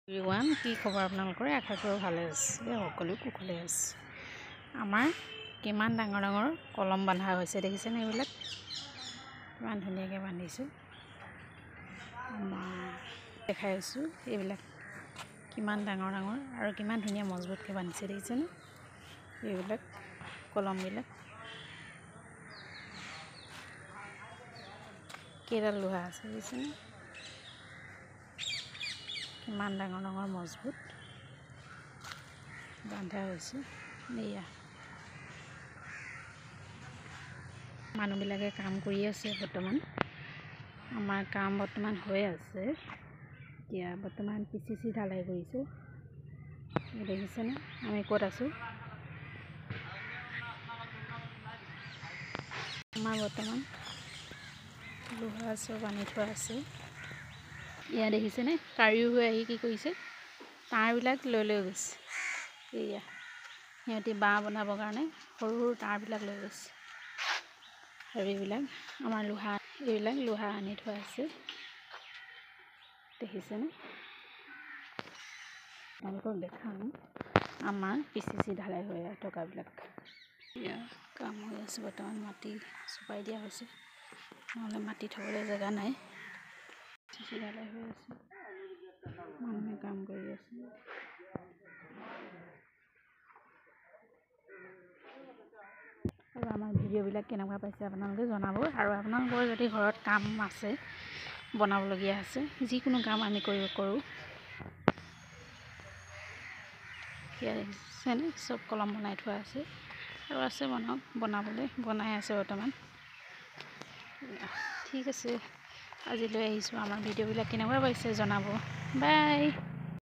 Everyone, কি খবৰ আপোনালোকৰ? আশা কৰোঁ ভালে আছে, সকলো কুশলে আছে। আমাৰ কিমান ডাঙৰ ডাঙৰ কলম বন্ধা হৈছে দেখিছেনে? এইবিলাক কিমান ধুনীয়াকৈ বান্ধিছোঁ। আমাৰ দেখাই আছোঁ এইবিলাক কিমান ডাঙৰ ডাঙৰ আৰু কিমান ধুনীয়া মজবুতকৈ বান্ধিছে দেখিছেনে? এইবিলাক কলমবিলাক কেইডাল লোহা আছে দেখিছেনে? কিমান ডাঙৰ ডাঙৰ মজবুত বান্ধা হৈছে। এয়া মানুহবিলাকে কাম কৰি আছে বৰ্তমান। আমাৰ কাম বৰ্তমান হৈ আছে। এতিয়া বৰ্তমান PCC ঢালাই কৰিছে দেখিছেনে? আমি ক'ত আছোঁ? আমাৰ বৰ্তমান লোহা চব আনি থোৱা আছে। এয়া দেখিছেনে? কাৰিও হৈ আহি কি কৰিছে? তাঁৰবিলাক লৈ গৈছে। এয়া সিহঁতি বাঁহ বনাবৰ কাৰণে সৰু সৰু তাঁৰবিলাক লৈ গৈছে। আৰু এইবিলাক আমাৰ এইবিলাক লোহা আনি থোৱা আছে দেখিছেনে? আপোনালোকক দেখাম আমাৰ PCC ঢালাই হৈ থকাবিলাক। এয়া কাম হৈ আছে বৰ্তমান। মাটি চপাই দিয়া হৈছে, নহ'লে মাটি থ'বলৈ জেগা নাই। PCC ঢালাই হৈ আছে, মানুহে কাম কৰি আছে। আৰু আমাৰ ভিডিঅ'বিলাক কেনেকুৱা পাইছে আপোনালোকে জনাব। আৰু আপোনালোকৰ যদি ঘৰত কাম আছে, বনাবলগীয়া আছে, যিকোনো কাম আমি কৰোঁ। সেয়া দেখিছেনে? চব কলম বনাই থোৱা আছে আৰু আছে বনাই আছে বৰ্তমান। ঠিক আছে, আজিলৈ আহিছোঁ। আমাৰ ভিডিঅ'বিলাক কেনেকুৱা পাইছে জনাব। বাই।